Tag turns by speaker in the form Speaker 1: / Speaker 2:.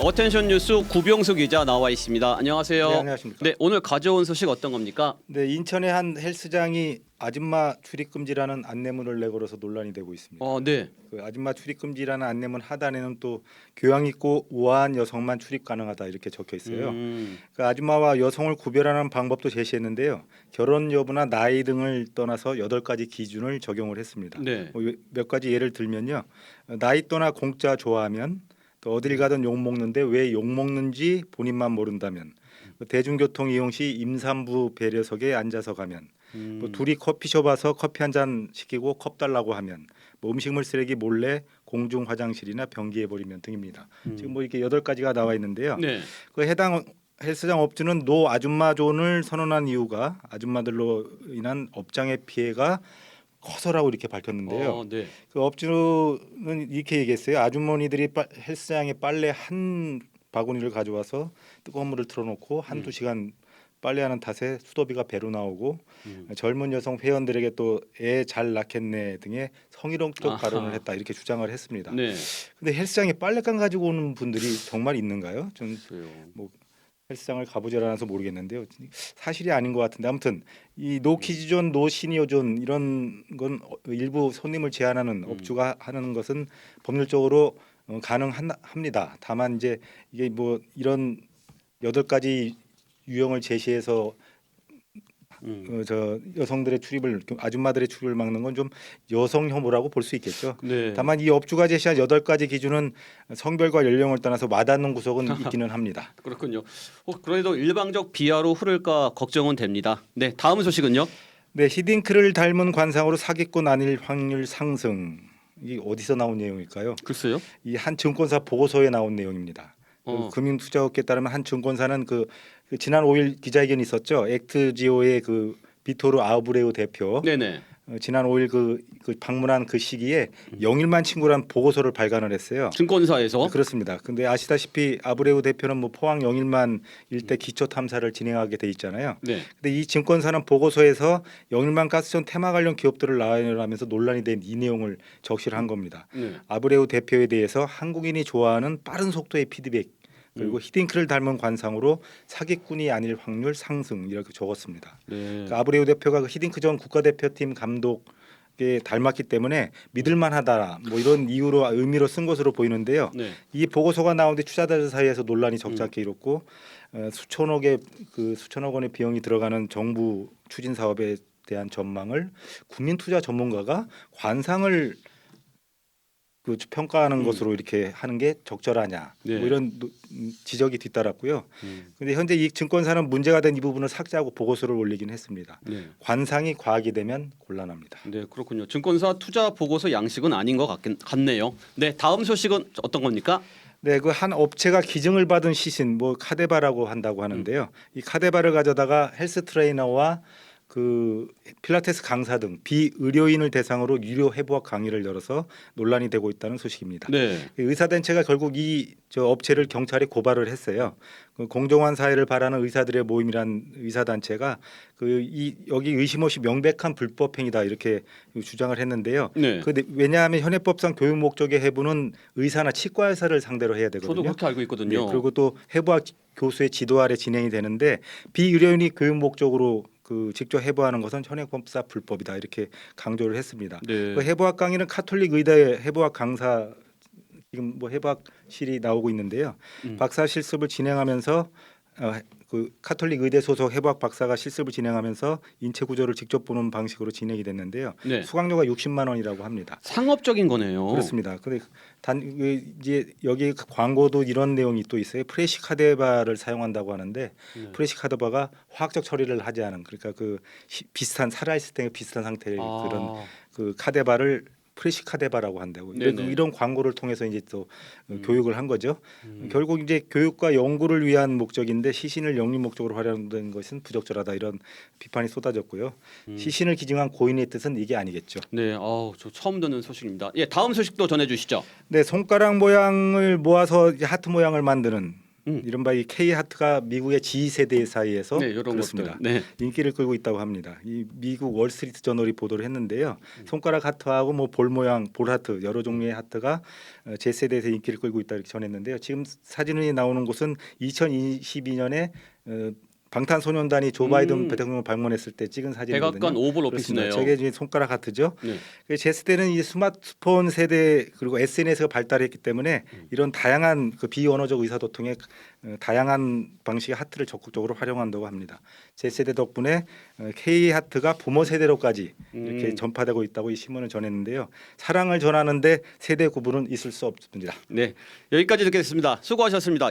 Speaker 1: 어텐션 뉴스 구병수 기자 나와 있습니다. 안녕하세요.
Speaker 2: 네, 안녕하십니까.
Speaker 1: 네, 오늘 가져온 소식 어떤 겁니까?
Speaker 2: 네, 인천의 한 헬스장이 아줌마 출입금지라는 안내문을 내걸어서 논란이 되고 있습니다.
Speaker 1: 네.
Speaker 2: 그 아줌마 출입금지라는 안내문 하단에는 또 교양 있고 우아한 여성만 출입 가능하다 이렇게 적혀 있어요. 그 아줌마와 여성을 구별하는 방법도 제시했는데요. 결혼 여부나 나이 등을 떠나서 8가지 기준을 적용을 했습니다.
Speaker 1: 네.
Speaker 2: 몇 가지 예를 들면요. 나이 또나 공짜 좋아하면, 또 어딜 가든 욕 먹는데 왜 욕 먹는지 본인만 모른다면, 대중교통 이용 시 임산부 배려석에 앉아서 가면, 뭐 둘이 커피숍 와서 커피 한 잔 시키고 컵 달라고 하면, 뭐 음식물 쓰레기 몰래 공중 화장실이나 변기에 버리면 등입니다. 지금 뭐 이렇게 8가지가 나와 있는데요.
Speaker 1: 네.
Speaker 2: 그 해당 헬스장 업주는 노 아줌마 존을 선언한 이유가 아줌마들로 인한 업장의 피해가 커서라고 이렇게 밝혔는데요.
Speaker 1: 네.
Speaker 2: 그 업주는 이렇게 얘기했어요. 아주머니들이 헬스장에 빨래 한 바구니를 가져와서 뜨거운 물을 틀어놓고 한두 시간 빨래하는 탓에 수도비가 배로 나오고 젊은 여성 회원들에게 또 애 잘 낳겠네 등의 성희롱적 발언을 했다 이렇게 주장을 했습니다.
Speaker 1: 네.
Speaker 2: 근데 헬스장에 빨래감 가지고 오는 분들이 정말 있는가요? 좀
Speaker 1: 그래요.
Speaker 2: 뭐 헬스장을 가보질 않아서 모르겠는데요. 사실이 아닌 것 같은데 아무튼 이 노키즈존, 노시니어존 이런 건 일부 손님을 제한하는 업주가 하는 것은 법률적으로 가능합니다. 다만 이제 이게 뭐 이런 8가지 유형을 제시해서 저 여성들의 출입을 아줌마들의 출입을 막는 건 좀 여성 혐오라고 볼 수 있겠죠.
Speaker 1: 네.
Speaker 2: 다만 이 업주가 제시한 8가지 기준은 성별과 연령을 떠나서 와닿는 구석은 있기는 합니다.
Speaker 1: 그렇군요. 그래도 일방적 비하로 흐를까 걱정은 됩니다. 네, 다음 소식은요?
Speaker 2: 네, 히딩크를 닮은 관상으로 사기꾼 아닐 확률 상승. 이 어디서 나온 내용일까요?
Speaker 1: 글쎄요.
Speaker 2: 이 한 증권사 보고서에 나온 내용입니다.
Speaker 1: 어.
Speaker 2: 금융투자업계에 따르면 한 증권사는 그 지난 5일 기자회견이 있었죠. 액트지오의 그 비토르 아브레우 대표
Speaker 1: 네네.
Speaker 2: 지난 5일 그 방문한 그 시기에 영일만 친구란 보고서를 발간을 했어요.
Speaker 1: 증권사에서.
Speaker 2: 그렇습니다. 근데 아시다시피 아브레우 대표는 뭐 포항 영일만 일대 기초 탐사를 진행하게 돼 있잖아요.
Speaker 1: 네.
Speaker 2: 근데 이 증권사는 보고서에서 영일만 가스전 테마 관련 기업들을 나열하면서 논란이 된 이 내용을 적시를 한 겁니다.
Speaker 1: 네.
Speaker 2: 아브레우 대표에 대해서 한국인이 좋아하는 빠른 속도의 피드백 그리고 히딩크를 닮은 관상으로 사기꾼이 아닐 확률 상승 이렇게 적었습니다.
Speaker 1: 네.
Speaker 2: 그 아브레우 대표가 그 히딩크 전 국가대표팀 감독에 닮았기 때문에 믿을만하다 뭐 이런 이유로 의미로 쓴 것으로 보이는데요.
Speaker 1: 네.
Speaker 2: 이 보고서가 나오는데 투자자들 사이에서 논란이 적잖게 일었고 수천억 원의 비용이 들어가는 정부 추진 사업에 대한 전망을 국민 투자 전문가가 관상을 그 평가하는 것으로 이렇게 하는 게 적절하냐
Speaker 1: 네.
Speaker 2: 뭐 이런 지적이 뒤따랐고요. 근데 현재 이 증권사는 문제가 된 이 부분을 삭제하고 보고서를 올리긴 했습니다.
Speaker 1: 네.
Speaker 2: 관상이 과학이 되면 곤란합니다.
Speaker 1: 네, 그렇군요. 증권사 투자 보고서 양식은 아닌 것 같네요. 네, 다음 소식은 어떤 겁니까?
Speaker 2: 네, 그 한 업체가 기증을 받은 시신 뭐 카데바라고 한다고 하는데요. 이 카데바를 가져다가 헬스 트레이너와 그 필라테스 강사 등 비의료인을 대상으로 유료 해부학 강의를 열어서 논란이 되고 있다는 소식입니다.
Speaker 1: 네.
Speaker 2: 의사단체가 결국 이 업체를 경찰에 고발을 했어요. 그 공정한 사회를 바라는 의사들의 모임이란 의사단체가 여기 의심 없이 명백한 불법행위다 이렇게 주장을 했는데요.
Speaker 1: 네.
Speaker 2: 왜냐하면 현행법상 교육 목적의 해부는 의사나 치과 의사를 상대로 해야 되거든요.
Speaker 1: 저도 그렇게 알고 있거든요.
Speaker 2: 네, 그리고 또 해부학 교수의 지도 아래 진행이 되는데 비의료인이 교육 목적으로 직접 해부하는 것은 현행법상 불법이다 이렇게 강조를 했습니다.
Speaker 1: 네.
Speaker 2: 그 해부학 강의는 카톨릭 의대 해부학 강사 지금 뭐 해부학실이 나오고 있는데요. 박사 실습을 진행하면서 그 카톨릭 의대 소속 해부학 박사가 실습을 진행하면서 인체 구조를 직접 보는 방식으로 진행이 됐는데요.
Speaker 1: 네.
Speaker 2: 수강료가 60만 원이라고 합니다.
Speaker 1: 상업적인 거네요.
Speaker 2: 그렇습니다. 근데 이제 여기 광고도 이런 내용이 또 있어요. 프레시 카데바를 사용한다고 하는데 프레시 카데바가 화학적 처리를 하지 않은 그러니까 비슷한 살아있을 때 비슷한 상태의 그런 그 카데바를 프레시 카데바라고 한다고 이런 광고를 통해서 이제 또 교육을 한 거죠. 결국 이제 교육과 연구를 위한 목적인데 시신을 영리 목적으로 활용된 것은 부적절하다 이런 비판이 쏟아졌고요. 시신을 기증한 고인의 뜻은 이게 아니겠죠.
Speaker 1: 네, 저 처음 듣는 소식입니다. 예, 다음 소식도 전해주시죠.
Speaker 2: 네, 손가락 모양을 모아서 하트 모양을 만드는 이른바 이 K 하트가 미국의 G 세대 사이에서
Speaker 1: 네, 이런
Speaker 2: 그렇습니다.
Speaker 1: 것들. 네.
Speaker 2: 인기를 끌고 있다고 합니다. 이 미국 월스트리트 저널이 보도를 했는데요. 손가락 하트하고 뭐 볼 모양 볼 하트 여러 종류의 하트가 제 세대에서 인기를 끌고 있다 이렇게 전했는데요. 지금 사진이 나오는 곳은 2022년에 방탄소년단이 조 바이든 대통령을 방문했을 때 찍은 사진이거든요.
Speaker 1: 백악관 오벌
Speaker 2: 그렇습니다.
Speaker 1: 오피스네요.
Speaker 2: 저게 이제 손가락 하트죠.
Speaker 1: 네.
Speaker 2: 제 세대는 이 스마트폰 세대 그리고 SNS가 발달했기 때문에 이런 다양한 그 비언어적 의사소통에 다양한 방식의 하트를 적극적으로 활용한다고 합니다. 제 세대 덕분에 K 하트가 부모 세대로까지 이렇게 전파되고 있다고 이 신문을 전했는데요. 사랑을 전하는데 세대 구분은 있을 수 없습니다.
Speaker 1: 네. 여기까지 듣겠습니다. 수고하셨습니다.